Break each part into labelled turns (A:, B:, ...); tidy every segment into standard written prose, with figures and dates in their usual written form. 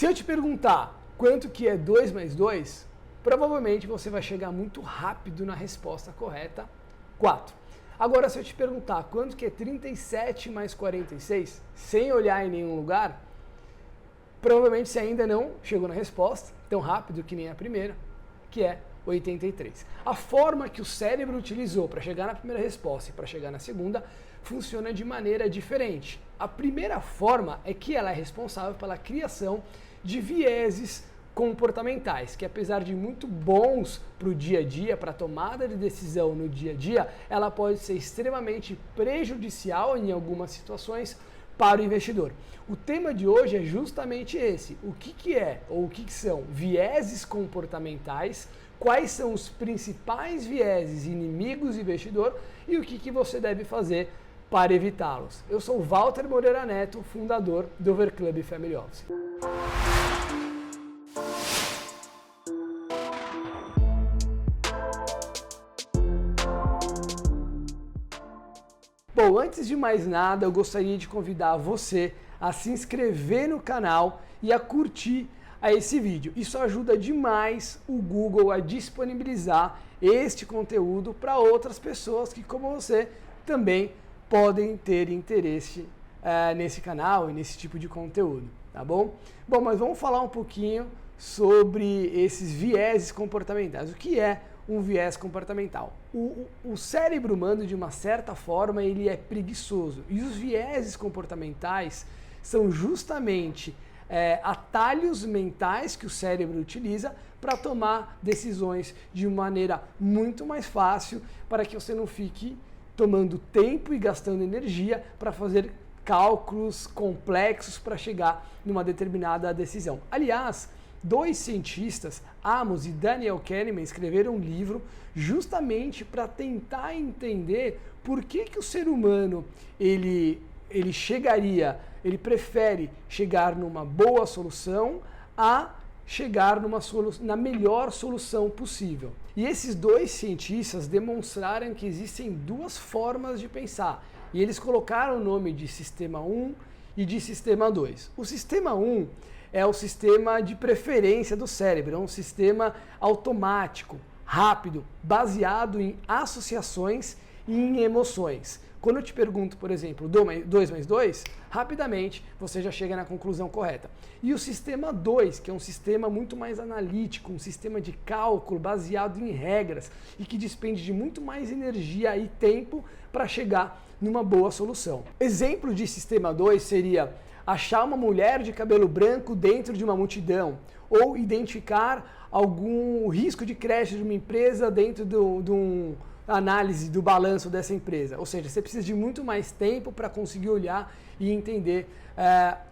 A: Se eu te perguntar quanto que é 2 mais 2, provavelmente você vai chegar muito rápido na resposta correta, 4. Agora, se eu te perguntar quanto que é 37 mais 46, sem olhar em nenhum lugar, provavelmente você ainda não chegou na resposta, tão rápido que nem a primeira, que é 83. A forma que o cérebro utilizou para chegar na primeira resposta e para chegar na segunda funciona de maneira diferente. A primeira forma é que ela é responsável pela criação de vieses comportamentais, que apesar de muito bons para o dia a dia, para a tomada de decisão no dia a dia, ela pode ser extremamente prejudicial em algumas situações para o investidor. O tema de hoje é justamente esse: o que é ou o que são vieses comportamentais, quais são os principais vieses inimigos do investidor e o que você deve fazer para evitá-los. Eu sou Walter Moreira Neto, fundador do Overclub Family Office. Bom, antes de mais nada, eu gostaria de convidar você a se inscrever no canal e a curtir esse vídeo. Isso ajuda demais o Google a disponibilizar este conteúdo para outras pessoas que, como você, também podem ter interesse nesse canal e nesse tipo de conteúdo, tá bom? Bom, mas vamos falar um pouquinho sobre esses vieses comportamentais. O que é um viés comportamental? O cérebro humano, de uma certa forma, ele é preguiçoso. E os vieses comportamentais são justamente atalhos mentais que o cérebro utiliza para tomar decisões de maneira muito mais fácil, para que você não fique tomando tempo e gastando energia para fazer cálculos complexos para chegar numa determinada decisão. Aliás, 2 cientistas, Amos e Daniel Kahneman, escreveram um livro justamente para tentar entender por que o ser humano ele prefere chegar numa boa solução a chegar na melhor solução possível. E esses 2 cientistas demonstraram que existem 2 formas de pensar. E eles colocaram o nome de Sistema 1 e de Sistema 2. O Sistema 1 é o sistema de preferência do cérebro, é um sistema automático, rápido, baseado em associações e em emoções. Quando eu te pergunto, por exemplo, 2 mais 2, rapidamente você já chega na conclusão correta. E o sistema 2, que é um sistema muito mais analítico, um sistema de cálculo baseado em regras e que despende de muito mais energia e tempo para chegar numa boa solução. Exemplo de sistema 2 seria achar uma mulher de cabelo branco dentro de uma multidão, ou identificar algum risco de crédito de uma empresa dentro de uma análise do balanço dessa empresa. Ou seja, você precisa de muito mais tempo para conseguir olhar e entender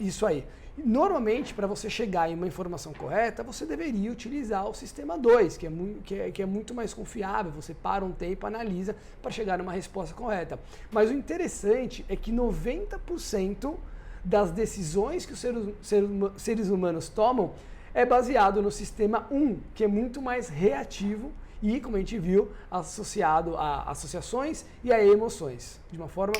A: isso aí. Normalmente, para você chegar em uma informação correta, você deveria utilizar o sistema 2, que é muito mais confiável. Você para um tempo, analisa para chegar numa resposta correta. Mas o interessante é que 90% das decisões que os seres humanos tomam é baseado no sistema 1, que é muito mais reativo e, como a gente viu, associado a associações e a emoções, de uma forma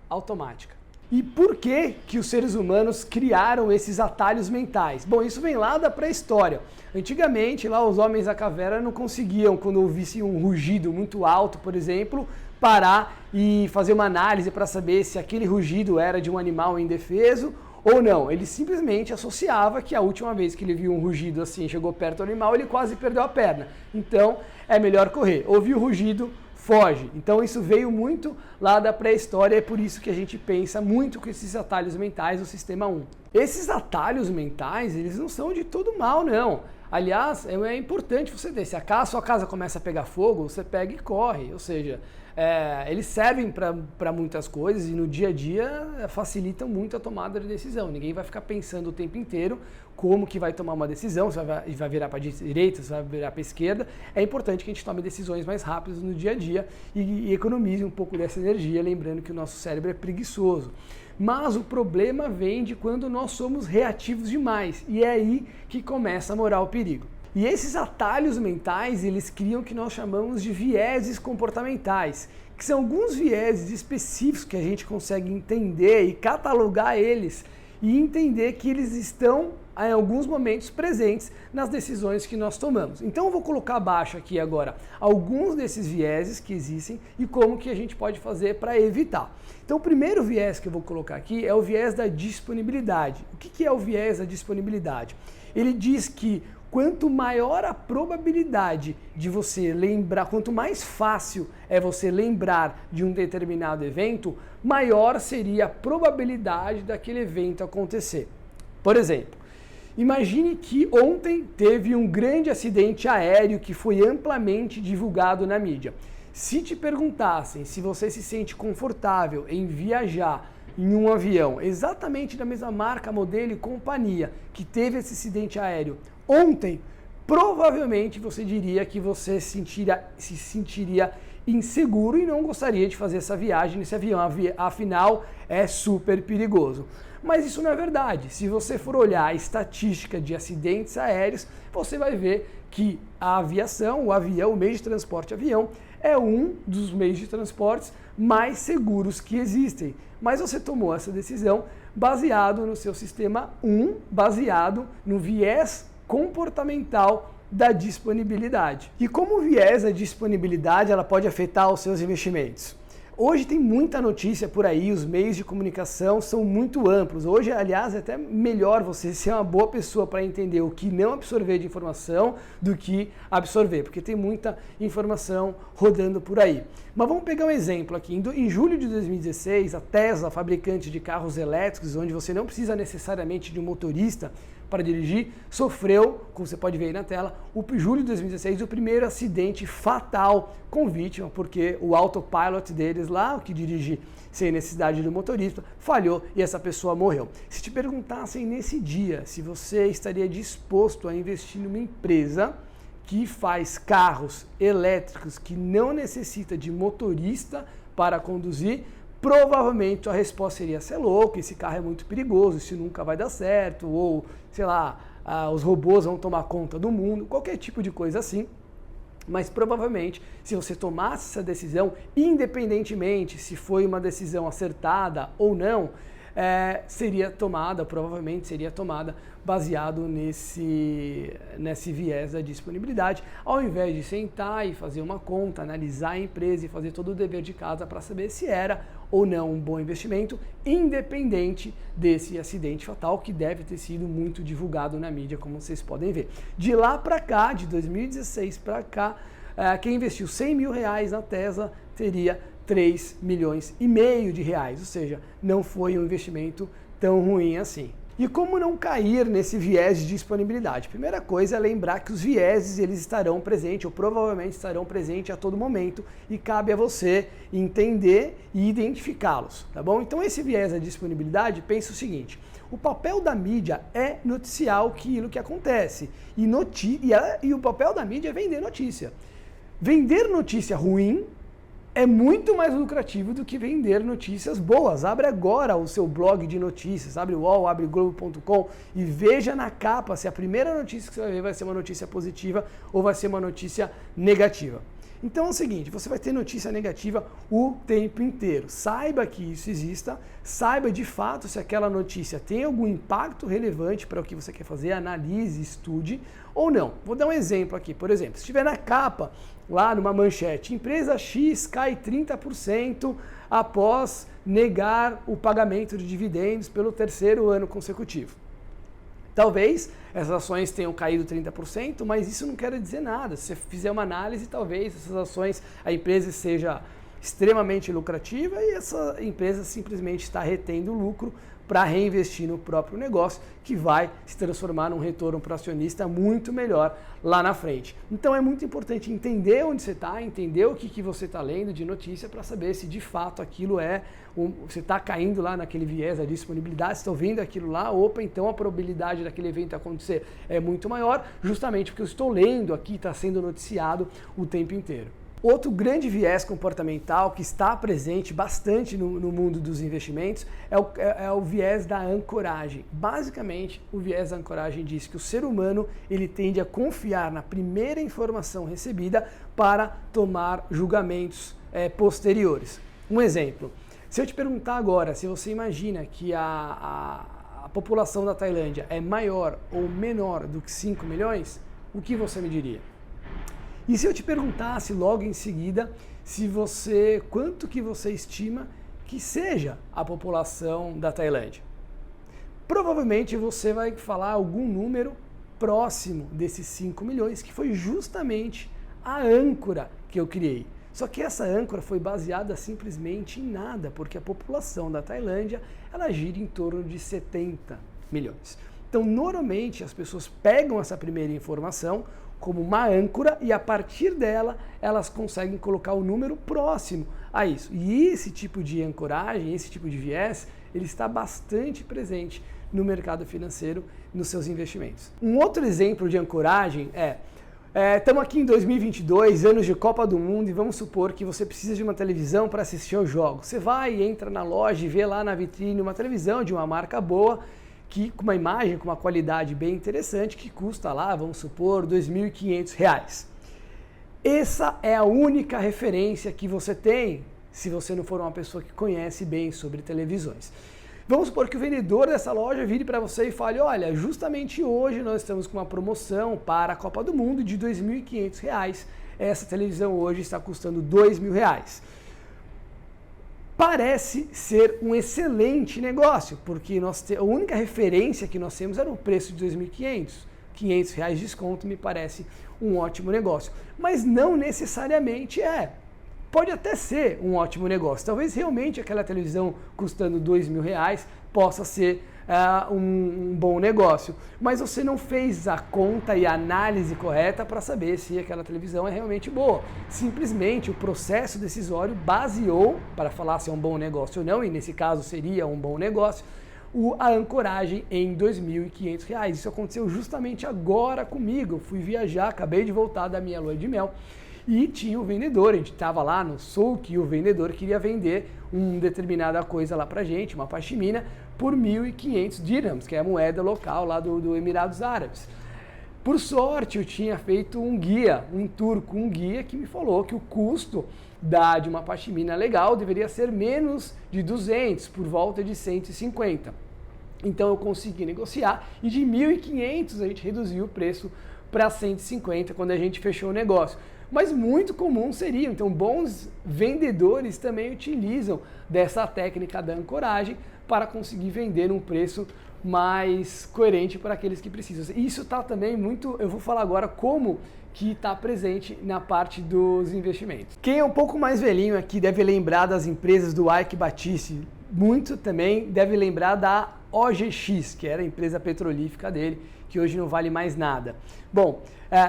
A: automática. E por que os seres humanos criaram esses atalhos mentais? Bom, isso vem lá da pré-história. Antigamente, lá os homens da caverna não conseguiam, quando ouvissem um rugido muito alto, por exemplo, parar e fazer uma análise para saber se aquele rugido era de um animal indefeso ou não. Ele simplesmente associava que a última vez que ele viu um rugido assim, chegou perto do animal, ele quase perdeu a perna. Então, é melhor correr. Ouviu o rugido, foge. Então isso veio muito lá da pré-história, é por isso que a gente pensa muito com esses atalhos mentais do sistema 1. Esses atalhos mentais, eles não são de todo mal, não. Aliás, é importante você ter. Se a sua casa começa a pegar fogo, você pega e corre. Ou seja, eles servem para muitas coisas e no dia a dia facilitam muito a tomada de decisão. Ninguém vai ficar pensando o tempo inteiro como que vai tomar uma decisão, se vai virar para a direita, se vai virar para a esquerda. É importante que a gente tome decisões mais rápidas no dia a dia e economize um pouco dessa energia, lembrando que o nosso cérebro é preguiçoso. Mas o problema vem de quando nós somos reativos demais, e é aí que começa a morar o perigo. E esses atalhos mentais, eles criam o que nós chamamos de vieses comportamentais, que são alguns vieses específicos que a gente consegue entender e catalogar eles e entender que eles estão em alguns momentos presentes nas decisões que nós tomamos. Então eu vou colocar abaixo aqui agora alguns desses vieses que existem e como que a gente pode fazer para evitar. Então o primeiro viés que eu vou colocar aqui é o viés da disponibilidade. O que é o viés da disponibilidade? Ele diz que quanto maior a probabilidade de você lembrar, quanto mais fácil é você lembrar de um determinado evento, maior seria a probabilidade daquele evento acontecer. Por exemplo, imagine que ontem teve um grande acidente aéreo que foi amplamente divulgado na mídia. Se te perguntassem se você se sente confortável em viajar em um avião exatamente da mesma marca, modelo e companhia que teve esse acidente aéreo ontem, provavelmente você diria que você se sentiria inseguro e não gostaria de fazer essa viagem nesse avião, afinal é super perigoso. Mas isso não é verdade. Se você for olhar a estatística de acidentes aéreos, você vai ver que a aviação, o avião, o meio de transporte avião, é um dos meios de transportes mais seguros que existem. Mas você tomou essa decisão baseado no seu sistema 1, baseado no viés comportamental da disponibilidade. E como o viés da disponibilidade ela pode afetar os seus investimentos? Hoje tem muita notícia por aí, os meios de comunicação são muito amplos. Hoje, aliás, é até melhor você ser uma boa pessoa para entender o que não absorver de informação do que absorver, porque tem muita informação rodando por aí. Mas vamos pegar um exemplo aqui. Em julho de 2016, a Tesla, fabricante de carros elétricos, onde você não precisa necessariamente de um motorista para dirigir, sofreu, como você pode ver aí na tela, julho de 2016, o primeiro acidente fatal com vítima, porque o autopilot deles lá, o que dirige sem necessidade do motorista, falhou e essa pessoa morreu. Se te perguntassem nesse dia se você estaria disposto a investir numa empresa que faz carros elétricos que não necessita de motorista para conduzir, provavelmente a resposta seria: você é louco, esse carro é muito perigoso, isso nunca vai dar certo, ou, sei lá, os robôs vão tomar conta do mundo, qualquer tipo de coisa assim. Mas provavelmente, se você tomasse essa decisão, independentemente se foi uma decisão acertada ou não, provavelmente seria tomada baseado nesse viés da disponibilidade, ao invés de sentar e fazer uma conta, analisar a empresa e fazer todo o dever de casa para saber se era ou não um bom investimento, independente desse acidente fatal que deve ter sido muito divulgado na mídia, como vocês podem ver. De lá para cá, de 2016 para cá, quem investiu 100 mil reais na Tesla teria 3 milhões e meio de reais, ou seja, não foi um investimento tão ruim assim. E como não cair nesse viés de disponibilidade? Primeira coisa é lembrar que os vieses eles estarão presentes, ou provavelmente estarão presentes a todo momento, e cabe a você entender e identificá-los, tá bom? Então esse viés da disponibilidade, pensa o seguinte: o papel da mídia é noticiar aquilo que acontece, e o papel da mídia é vender notícia. Vender notícia ruim é muito mais lucrativo do que vender notícias boas. Abre agora o seu blog de notícias, abre o UOL, abre Globo.com e veja na capa se a primeira notícia que você vai ver vai ser uma notícia positiva ou vai ser uma notícia negativa. Então é o seguinte, você vai ter notícia negativa o tempo inteiro. Saiba que isso exista, saiba de fato se aquela notícia tem algum impacto relevante para o que você quer fazer, analise, estude ou não. Vou dar um exemplo aqui, por exemplo, se estiver na capa, lá numa manchete, empresa X cai 30% após negar o pagamento de dividendos pelo terceiro ano consecutivo. Talvez essas ações tenham caído 30%, mas isso não quer dizer nada. Se você fizer uma análise, talvez essas ações, a empresa seja extremamente lucrativa e essa empresa simplesmente está retendo lucro para reinvestir no próprio negócio, que vai se transformar num retorno para o acionista muito melhor lá na frente. Então é muito importante entender onde você está, entender o que você está lendo de notícia para saber se de fato aquilo você está caindo lá naquele viés da disponibilidade, se está vendo aquilo lá, opa, então a probabilidade daquele evento acontecer é muito maior, justamente porque eu estou lendo aqui, está sendo noticiado o tempo inteiro. Outro grande viés comportamental que está presente bastante no mundo dos investimentos é o viés da ancoragem. Basicamente, o viés da ancoragem diz que o ser humano ele tende a confiar na primeira informação recebida para tomar julgamentos posteriores. Um exemplo, se eu te perguntar agora se você imagina que a população da Tailândia é maior ou menor do que 5 milhões, o que você me diria? E se eu te perguntasse logo em seguida quanto que você estima que seja a população da Tailândia? Provavelmente você vai falar algum número próximo desses 5 milhões, que foi justamente a âncora que eu criei. Só que essa âncora foi baseada simplesmente em nada, porque a população da Tailândia, ela gira em torno de 70 milhões. Então, normalmente, as pessoas pegam essa primeira informação como uma âncora e, a partir dela, elas conseguem colocar o número próximo a isso. E esse tipo de ancoragem, esse tipo de viés, ele está bastante presente no mercado financeiro, nos seus investimentos. Um outro exemplo de ancoragem estamos aqui em 2022, anos de Copa do Mundo, e vamos supor que você precisa de uma televisão para assistir aos jogos. Você vai, entra na loja e vê lá na vitrine uma televisão de uma marca boa, com uma imagem, com uma qualidade bem interessante, que custa lá, vamos supor, R$ 2.500. Essa é a única referência que você tem, se você não for uma pessoa que conhece bem sobre televisões. Vamos supor que o vendedor dessa loja vire para você e fale, olha, justamente hoje nós estamos com uma promoção para a Copa do Mundo de R$ 2.500. Essa televisão hoje está custando R$ 2.000. Parece ser um excelente negócio, porque a única referência que nós temos era o preço de R$ 2.500. R$ 500 de desconto me parece um ótimo negócio, mas não necessariamente é. Pode até ser um ótimo negócio. Talvez realmente aquela televisão custando R$ 2.000 possa ser um bom negócio. Mas você não fez a conta e a análise correta para saber se aquela televisão é realmente boa. Simplesmente o processo decisório baseou, para falar se é um bom negócio ou não, e nesse caso seria um bom negócio, a ancoragem em R$ 2.500. Isso aconteceu justamente agora comigo. Eu fui viajar, acabei de voltar da minha lua de mel. E tinha o vendedor, a gente estava lá no souk e o vendedor queria vender uma determinada coisa lá pra gente, uma pashmina, por 1.500 dirhams, que é a moeda local lá do Emirados Árabes. Por sorte, eu tinha feito um guia, um turco, um guia que me falou que o custo de uma pashmina legal deveria ser menos de 200, por volta de 150. Então eu consegui negociar e de 1.500 a gente reduziu o preço para 150 quando a gente fechou o negócio. Mas muito comum seria, então bons vendedores também utilizam dessa técnica da ancoragem para conseguir vender um preço mais coerente para aqueles que precisam. Isso está também muito, eu vou falar agora como que está presente na parte dos investimentos. Quem é um pouco mais velhinho aqui deve lembrar das empresas do Eike Batiste, muito também deve lembrar da OGX, que era a empresa petrolífica dele, que hoje não vale mais nada. Bom,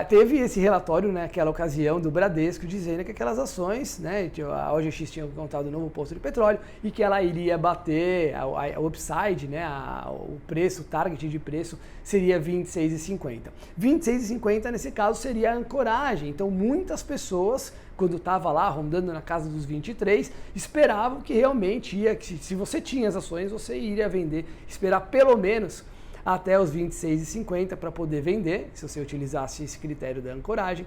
A: teve esse relatório naquela ocasião do Bradesco dizendo que aquelas ações, né, a OGX tinha encontrado um novo posto de petróleo e que ela iria bater a upside, né, o preço, o target de preço seria 26,50. 26,50 nesse caso seria a ancoragem. Então muitas pessoas, quando estava lá rondando na casa dos 23, esperavam que realmente se você tinha as ações, você iria vender, esperar pelo menos até os 26,50 para poder vender, se você utilizasse esse critério da ancoragem,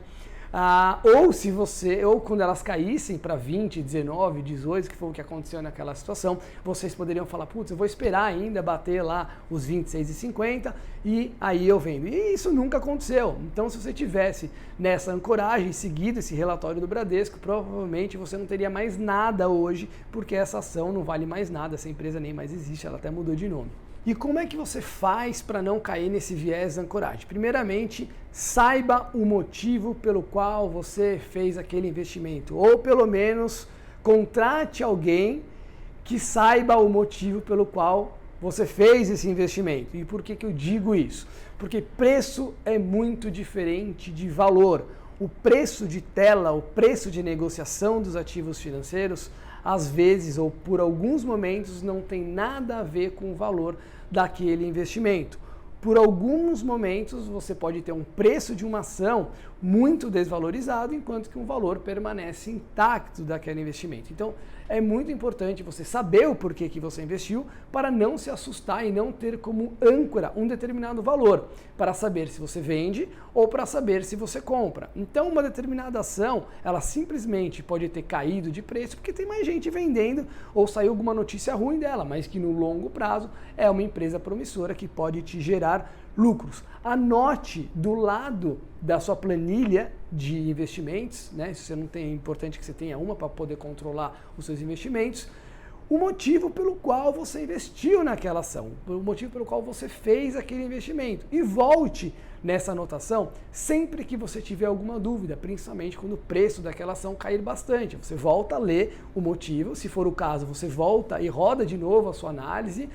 A: ou quando elas caíssem para 20, 19, 18, que foi o que aconteceu naquela situação, vocês poderiam falar, putz, eu vou esperar ainda bater lá os 26,50 e aí eu vendo. E isso nunca aconteceu. Então, se você tivesse nessa ancoragem seguido esse relatório do Bradesco, provavelmente você não teria mais nada hoje, porque essa ação não vale mais nada, essa empresa nem mais existe, ela até mudou de nome. E como é que você faz para não cair nesse viés da ancoragem? Primeiramente, saiba o motivo pelo qual você fez aquele investimento, ou pelo menos contrate alguém que saiba o motivo pelo qual você fez esse investimento. E por que eu digo isso? Porque preço é muito diferente de valor. O preço de tela, o preço de negociação dos ativos financeiros, às vezes ou por alguns momentos não tem nada a ver com o valor daquele investimento. por alguns momentos você pode ter um preço de uma ação muito desvalorizado, enquanto que um valor permanece intacto daquele investimento. Então, é muito importante você saber o porquê que você investiu para não se assustar e não ter como âncora um determinado valor, para saber se você vende ou para saber se você compra. Então, uma determinada ação, ela simplesmente pode ter caído de preço porque tem mais gente vendendo ou saiu alguma notícia ruim dela, mas que no longo prazo é uma empresa promissora que pode te gerar lucros. Anote do lado da sua planilha de investimentos, né? Se você não tem, é importante que você tenha uma para poder controlar os seus investimentos, o motivo pelo qual você investiu naquela ação, o motivo pelo qual você fez aquele investimento. E volte nessa anotação sempre que você tiver alguma dúvida, principalmente quando o preço daquela ação cair bastante. Você volta a ler o motivo, se for o caso, você volta e roda de novo a sua análise,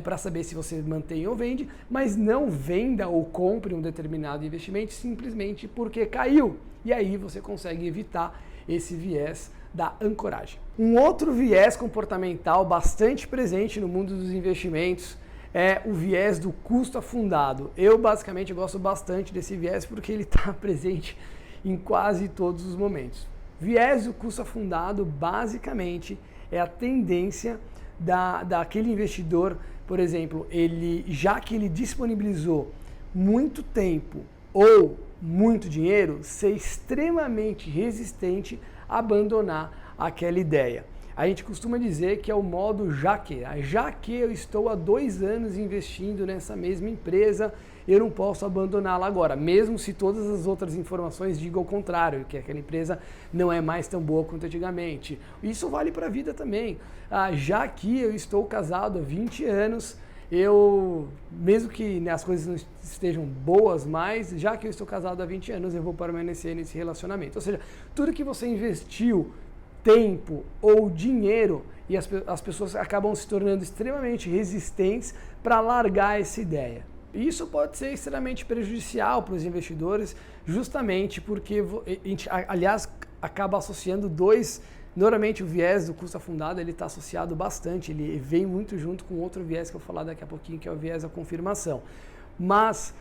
A: para saber se você mantém ou vende, mas não venda ou compre um determinado investimento simplesmente porque caiu. E aí você consegue evitar esse viés da ancoragem. Um outro viés comportamental bastante presente no mundo dos investimentos é o viés do custo afundado. Eu basicamente gosto bastante desse viés porque ele está presente em quase todos os momentos. Viés do custo afundado basicamente é a tendência daquele investidor, por exemplo, já que ele disponibilizou muito tempo ou muito dinheiro, ser extremamente resistente a abandonar aquela ideia. A gente costuma dizer que é o modo já que eu estou há 2 anos investindo nessa mesma empresa, eu não posso abandoná-la agora, mesmo se todas as outras informações digam o contrário, que aquela empresa não é mais tão boa quanto antigamente. Isso vale para a vida também. Já que eu estou casado há 20 anos, mesmo que as coisas não estejam boas mais, já que eu estou casado há 20 anos, eu vou permanecer nesse relacionamento. Ou seja, tudo que você investiu, tempo ou dinheiro, e as pessoas acabam se tornando extremamente resistentes para largar essa ideia. Isso pode ser extremamente prejudicial para os investidores, justamente porque a gente, aliás, acaba associando normalmente o viés do custo afundado, ele está associado bastante, ele vem muito junto com outro viés que eu vou falar daqui a pouquinho, que é o viés da confirmação. Mas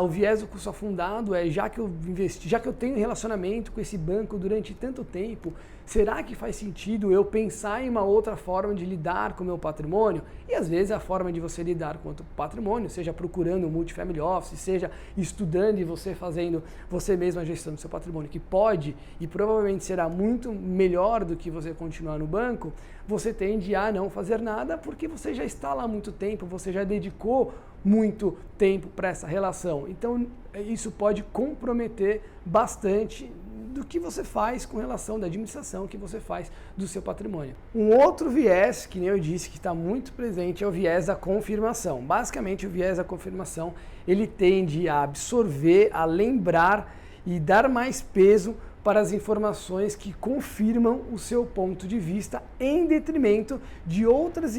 A: o viés do custo afundado é, já que eu tenho relacionamento com esse banco durante tanto tempo, será que faz sentido eu pensar em uma outra forma de lidar com o meu patrimônio? E às vezes a forma de você lidar com o patrimônio, seja procurando um multifamily office, seja estudando e você fazendo você mesmo a gestão do seu patrimônio, que pode e provavelmente será muito melhor do que você continuar no banco, você tende a não fazer nada porque você já está lá há muito tempo, você já dedicou muito tempo para essa relação. Então isso pode comprometer bastante do que você faz com relação da administração que você faz do seu patrimônio. Um outro viés, que nem eu disse, que está muito presente, é o viés da confirmação. Basicamente, o viés da confirmação, ele tende a absorver, a lembrar e dar mais peso para as informações que confirmam o seu ponto de vista em detrimento de outras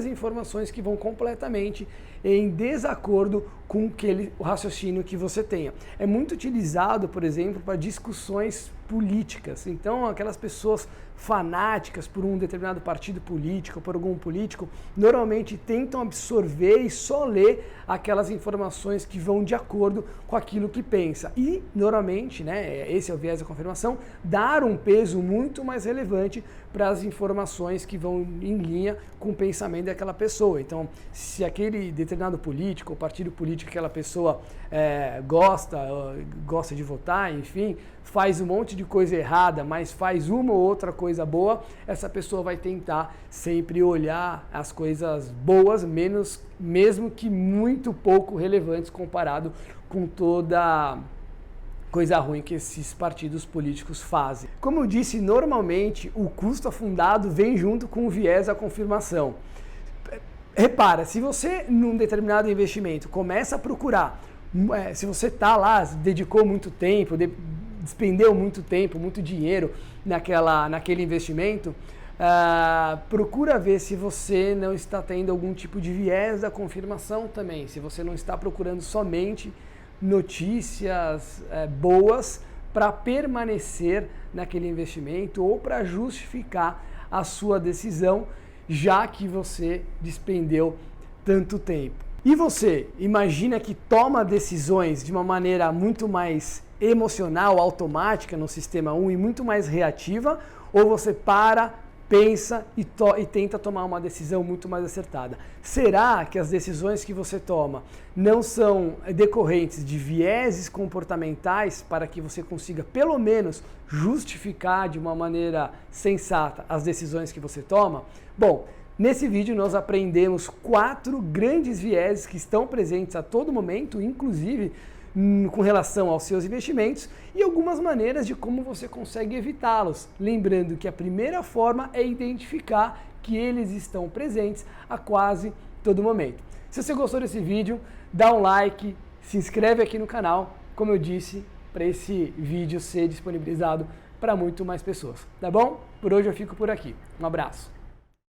A: informações que vão completamente em desacordo com o raciocínio que você tenha. É muito utilizado, por exemplo, para discussões políticas. Então, aquelas pessoas fanáticas por um determinado partido político, por algum político, normalmente tentam absorver e só ler aquelas informações que vão de acordo com aquilo que pensa. E, normalmente, né, esse é o viés da confirmação, dar um peso muito mais relevante para as informações que vão em linha com o pensamento daquela pessoa. Então, se aquele determinado político ou partido político que aquela pessoa gosta de votar, enfim, faz um monte de coisa errada, mas faz uma ou outra coisa boa, essa pessoa vai tentar sempre olhar as coisas boas, mesmo que muito pouco relevantes comparado com toda coisa ruim que esses partidos políticos fazem. Como eu disse, normalmente o custo afundado vem junto com o viés da confirmação. Repara, se você num determinado investimento começa a procurar, se você está lá, dedicou muito tempo, despendeu muito tempo, muito dinheiro naquele investimento, procura ver se você não está tendo algum tipo de viés da confirmação também, se você não está procurando somente notícias boas para permanecer naquele investimento ou para justificar a sua decisão, já que você despendeu tanto tempo. E você, imagina que toma decisões de uma maneira muito mais emocional, automática no sistema 1 e muito mais reativa, ou você para, pensa e tenta tomar uma decisão muito mais acertada? Será que as decisões que você toma não são decorrentes de vieses comportamentais para que você consiga pelo menos justificar de uma maneira sensata as decisões que você toma? Bom, nesse vídeo nós aprendemos 4 grandes vieses que estão presentes a todo momento, inclusive com relação aos seus investimentos, e algumas maneiras de como você consegue evitá-los. Lembrando que a primeira forma é identificar que eles estão presentes a quase todo momento. Se você gostou desse vídeo, dá um like, se inscreve aqui no canal, como eu disse, para esse vídeo ser disponibilizado para muito mais pessoas, tá bom? Por hoje eu fico por aqui. Um abraço.